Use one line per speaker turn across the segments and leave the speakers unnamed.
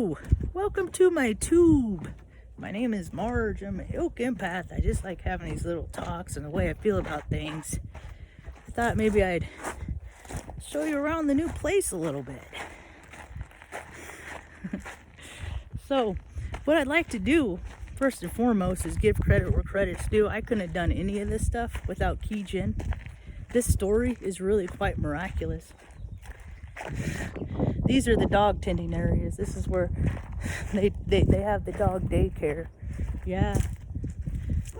Hello, welcome to my tube. My name is Marge. I'm a elk empath. I just like having these little talks and the way I feel about things. I thought maybe I'd show you around the new place a little bit. So, what I'd like to do, first and foremost, is give credit where credit's due. I couldn't have done any of this stuff without You Ki Jenn. This story is really quite miraculous. These are the dog tending areas. This is where they have the dog daycare. Yeah,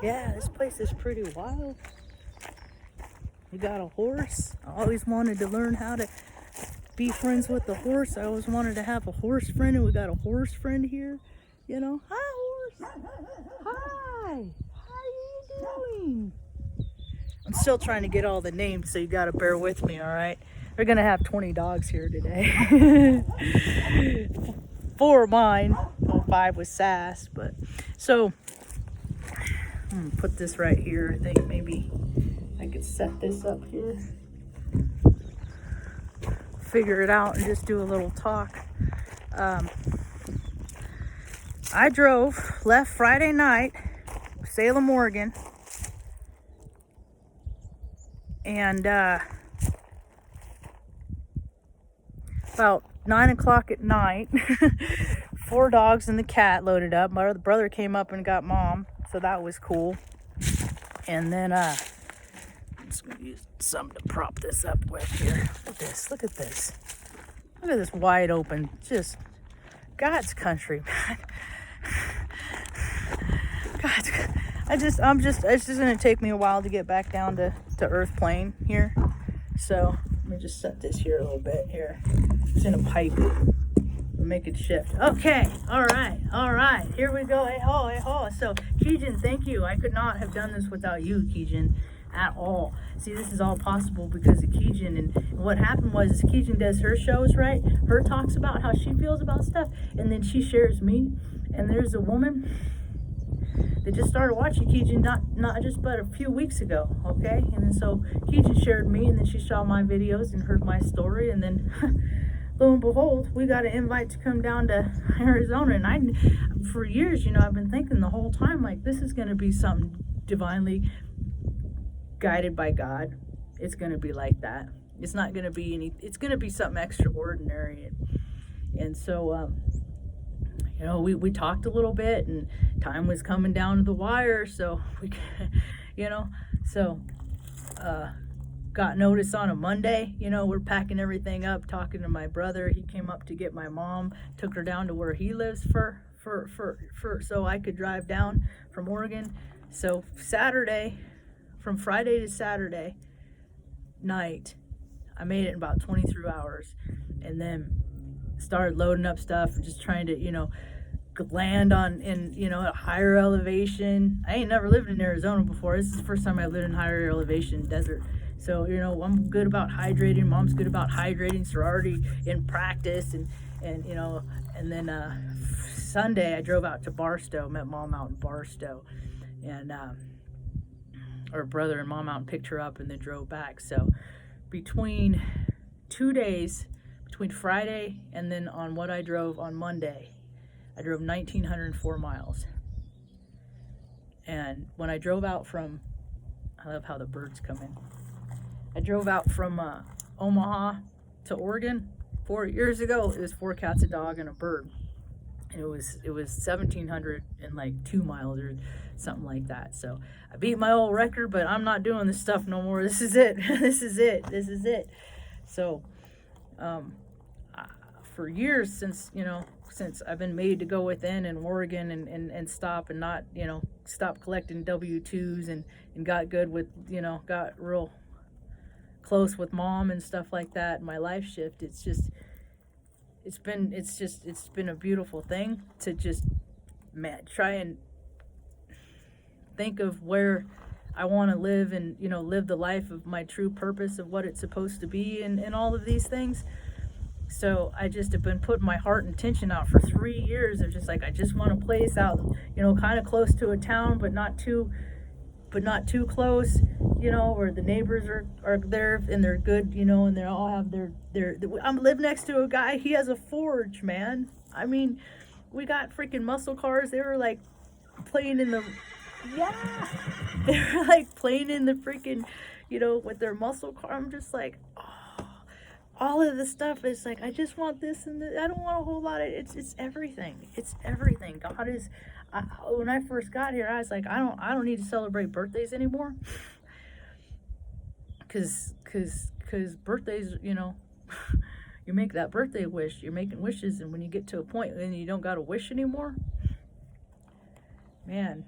this place is pretty wild. We got a horse. I always wanted to learn how to be friends with the horse. I always wanted to have a horse friend, and we got a horse friend here. You know, hi horse. Hi. How are you doing? I'm still trying to get all the names, so you gotta bear with me, all right? We're gonna have 20 dogs here today. 4 of mine, well, 5 with Sass, but so I'm gonna put this right here. I think maybe I could set this up here, figure it out, and just do a little talk. I left Friday night, Salem, Oregon, and about 9 o'clock at night, 4 dogs and the cat loaded up. My brother came up and got mom, so that was cool. And then I'm just gonna use something to prop this up with here. Look at this wide open, just God's country, man. It's just gonna take me a while to get back down to earth plane here. So let me just set this here a little bit here. It's in a pipe. We'll make it shift. Okay, all right. Here we go. Hey ho. So, Ki Jenn, thank you. I could not have done this without you, Ki Jenn, at all. See, this is all possible because of Ki Jenn. And what happened was Ki Jenn does her shows, right? Her talks about how she feels about stuff, and then she shares me. And there's a woman that just started watching Ki Jenn not just but a few weeks ago, okay? And then so Ki Jenn shared me, and then she saw my videos and heard my story, and then lo and behold, we got an invite to come down to Arizona. And for years, I've been thinking the whole time, like, this is going to be something divinely guided by God. It's going to be like that. It's not going to be it's going to be something extraordinary. And so, we talked a little bit, and time was coming down to the wire, so got notice on a Monday. We're packing everything up, talking to my brother. He came up to get my mom, took her down to where he lives for so I could drive down from Oregon. So Saturday, from Friday to Saturday night, I made it in about 23 hours, and then started loading up stuff and just trying to land in a higher elevation. I ain't never lived in Arizona before. This is the first time I lived in higher elevation desert. So I'm good about hydrating. Mom's good about hydrating, so we're already in practice. And then Sunday I drove out to Barstow, met mom out in Barstow, and her brother and mom out and picked her up, and then drove back. So between 2 days, between Friday and then on what I drove on Monday, I drove 1,904 miles. And when I drove out from, I love how the birds come in. I drove out from Omaha to Oregon 4 years ago. It was 4 cats, a dog, and a bird. And it was 1,702 miles or something like that. So I beat my old record, but I'm not doing this stuff no more. This is it. This is it. So for years, since I've been made to go within in Oregon and stop and not, stop collecting W-2s and got good with, got real close with mom and stuff like that. My life shift, it's been a beautiful thing to just try and think of where I want to live and, live the life of my true purpose of what it's supposed to be and all of these things. So I just have been putting my heart and attention out for 3 years of just like, I just want a place out, kind of close to a town, but not too close, where the neighbors are there and they're good, and they all have their I live next to a guy, he has a forge, man. I mean, we got freaking muscle cars. They were like playing in the, yeah, they were like playing in the freaking, with their muscle car. I'm just like, oh, all of the stuff is like, I just want this and I don't want a whole lot of it's everything. It's everything. God is. When I first got here, I was like, I don't need to celebrate birthdays anymore, cause birthdays, you make that birthday wish. You're making wishes, and when you get to a point and you don't got to wish anymore, man,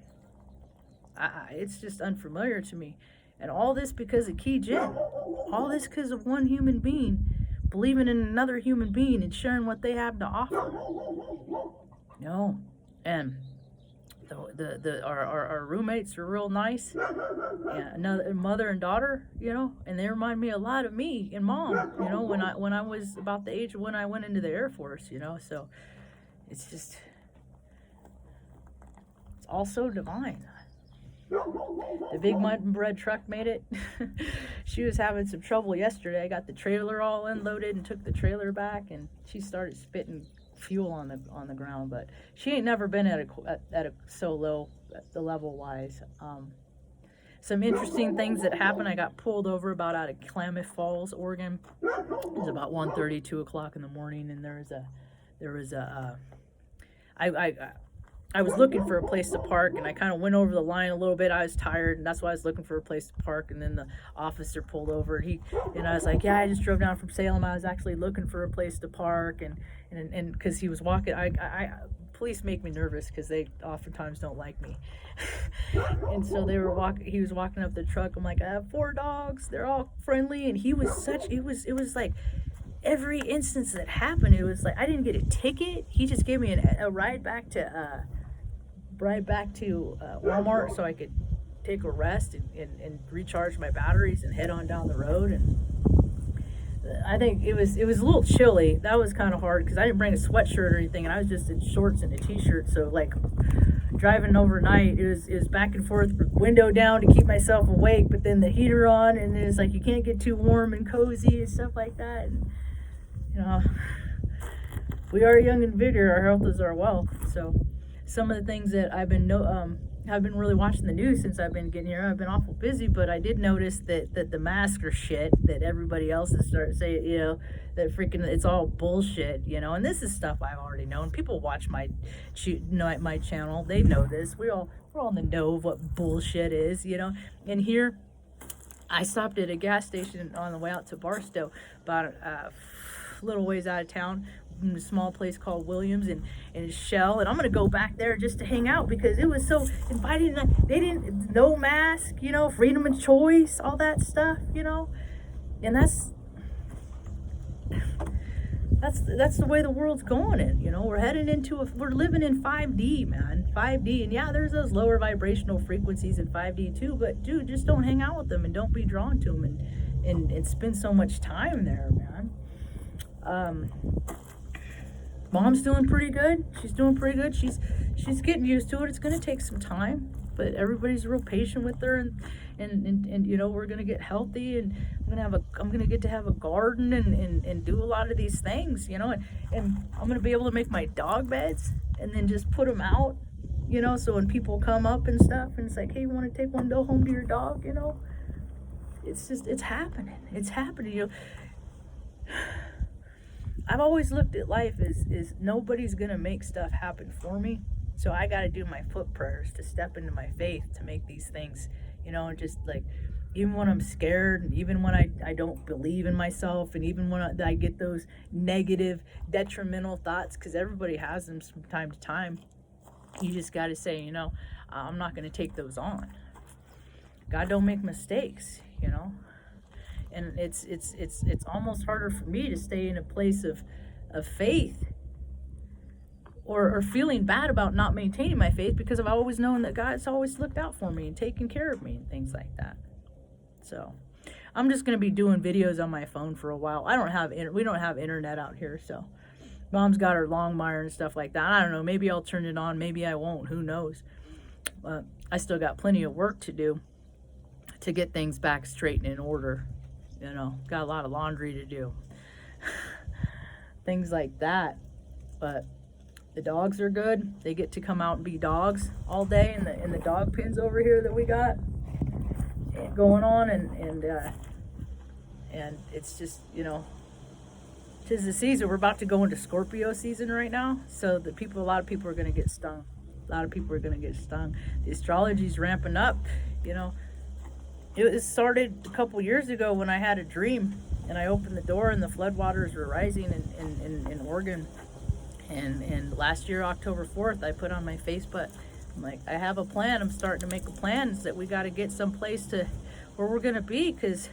it's just unfamiliar to me. And all this because of Ki Jenn. All this because of one human being believing in another human being and sharing what they have to offer. And our roommates are real nice. Yeah, another mother and daughter, and they remind me a lot of me and mom. When I was about the age of when I went into the Air Force. So it's just, it's all so divine. The big mud and bread truck made it. She was having some trouble yesterday. I got the trailer all unloaded and took the trailer back, and she started spitting fuel on the ground. But she ain't never been at a so low the level wise. Some interesting things that happened. I got pulled over about out of Klamath Falls, Oregon. It was about 1:30, 2 o'clock in the morning, and I was looking for a place to park, and I kind of went over the line a little bit. I was tired, and that's why I was looking for a place to park. And then the officer pulled over, and I was like, "Yeah, I just drove down from Salem. I was actually looking for a place to park." And because he was walking, police make me nervous because they oftentimes don't like me. And so he was walking up the truck. I'm like, "I have 4 dogs. They're all friendly." And it was like, every instance that happened, it was like I didn't get a ticket. He just gave me a ride back to Walmart so I could take a rest and recharge my batteries and head on down the road. And I think it was a little chilly. That was kind of hard because I didn't bring a sweatshirt or anything, and I was just in shorts and a t-shirt. So like driving overnight, it was back and forth, window down to keep myself awake, but then the heater on, and it's like you can't get too warm and cozy and stuff like that. And we are young and vigorous. Our health is our wealth. So some of the things that I've been really watching the news since I've been getting here. I've been awful busy, but I did notice that the masks are shit, that everybody else is starting to say, that freaking it's all bullshit, and this is stuff I've already known. People watch my channel. They know this. We're all in the know of what bullshit is, And here, I stopped at a gas station on the way out to Barstow, about a little ways out of town, in a small place called Williams and Shell, and I'm gonna go back there just to hang out because it was so inviting. They didn't, no mask, freedom of choice, all that stuff, and that's the way the world's going. And we're heading we're living in 5D, man. 5D. And yeah, there's those lower vibrational frequencies in 5D too, but dude, just don't hang out with them and don't be drawn to them and spend so much time there, man. Mom's doing pretty good. She's doing pretty good. She's getting used to it. It's gonna take some time, but everybody's real patient with her, and we're gonna get healthy, and I'm gonna get to have a garden and do a lot of these things, and I'm gonna be able to make my dog beds and then just put them out, so when people come up and stuff, and it's like, hey, you want to take one home to your dog, it's happening. It's happening, I've always looked at life as nobody's gonna make stuff happen for me, so I got to do my foot prayers to step into my faith to make these things, just like, even when I'm scared, and even when I don't believe in myself, and even when I get those negative, detrimental thoughts, because everybody has them from time to time, you just got to say, I'm not going to take those on. God don't make mistakes, and it's almost harder for me to stay in a place of faith or feeling bad about not maintaining my faith, because I've always known that God's always looked out for me and taken care of me and things like that. So I'm just going to be doing videos on my phone for a while. We don't have internet out here, so Mom's got her Longmire and stuff like that. I don't know, maybe I'll turn it on, maybe I won't, who knows. But I still got plenty of work to do to get things back straight and in order. Got a lot of laundry to do. Things like that. But The dogs are good. They get to come out and be dogs all day in the dog pens over here that we got going on, and it's just, you know, 'tis the season. We're about to go into Scorpio season right now, so a lot of people are going to get stung. A lot of people are going to get stung. The astrology's ramping up. You know, it started a couple years ago when I had a dream, and I opened the door, and the floodwaters were rising in Oregon. And last year, October 4th, I put on my Facebook, I'm like, I have a plan. I'm starting to make a plan. Is that we got to get someplace to where we're going to be, because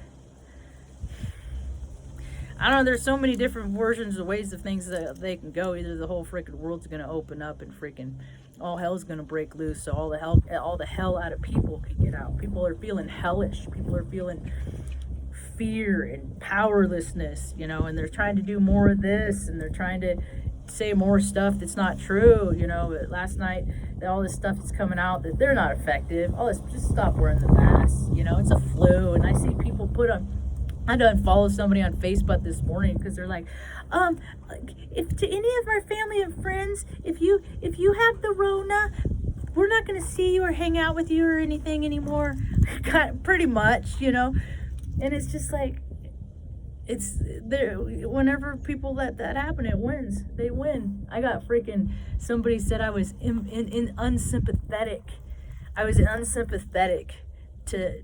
I don't know, there's so many different versions of ways of things that they can go. Either the whole freaking world's going to open up and freaking all hell's going to break loose, so all the hell out of people can get out. People are feeling hellish. People are feeling fear and powerlessness, you know, and they're trying to do more of this, and they're trying to say more stuff that's not true, you know. But last night, all this stuff that's coming out that they're not effective. All this, just stop wearing the mask, you know, it's a flu. And I see people put on, I done follow somebody on Facebook this morning because they're like, if to any of our family and friends, if you have the Rona, we're not going to see you or hang out with you or anything anymore. Pretty much, you know. And it's just like, it's there. Whenever people let that happen, it wins. They win. I got freaking, somebody said I was in unsympathetic. I was unsympathetic to,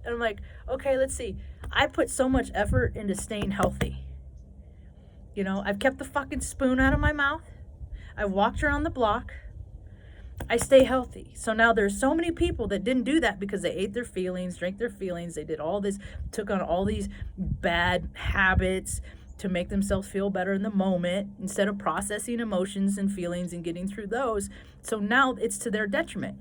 and I'm like, okay, let's see. I put so much effort into staying healthy. You know, I've kept the fucking spoon out of my mouth. I've walked around the block. I stay healthy. So now there's so many people that didn't do that because they ate their feelings, drank their feelings. They did all this, took on all these bad habits to make themselves feel better in the moment instead of processing emotions and feelings and getting through those. So now it's to their detriment.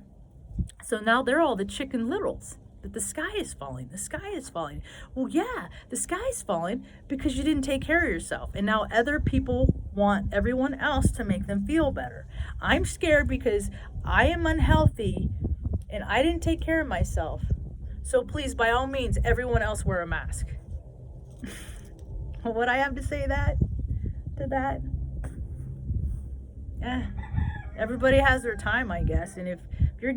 So now they're all the Chicken Littles. That the sky is falling. The sky is falling. Well, yeah, the sky is falling because you didn't take care of yourself. And now other people want everyone else to make them feel better. I'm scared because I am unhealthy and I didn't take care of myself. So please, by all means, everyone else wear a mask. What I have to say to that? Yeah, everybody has their time, I guess. And if you're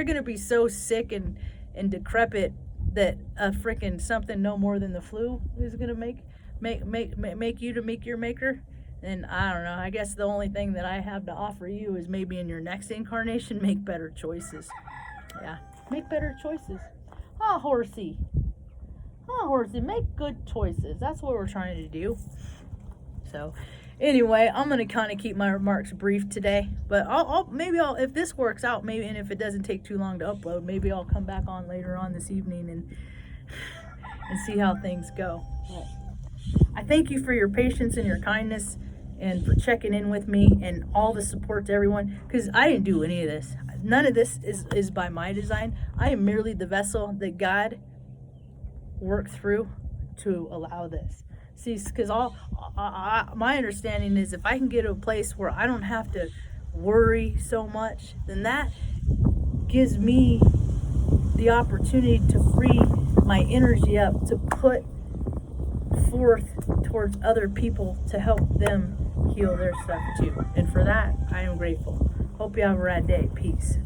gonna be so sick and decrepit that a freaking something no more than the flu is gonna make you to make your maker, then I don't know. I guess the only thing that I have to offer you is maybe in your next incarnation, make better choices. Yeah, make better choices. Horsey, make good choices. That's what we're trying to do. So anyway, I'm gonna kind of keep my remarks brief today, but I'll if this works out, maybe, and if it doesn't take too long to upload, maybe I'll come back on later on this evening and see how things go. I thank you for your patience and your kindness and for checking in with me and all the support to everyone, because I didn't do any of this. None of this is by my design. I am merely the vessel that God worked through to allow this. See, because my understanding is if I can get to a place where I don't have to worry so much, then that gives me the opportunity to free my energy up to put forth towards other people to help them heal their stuff too. And for that, I am grateful. Hope you have a rad day. Peace.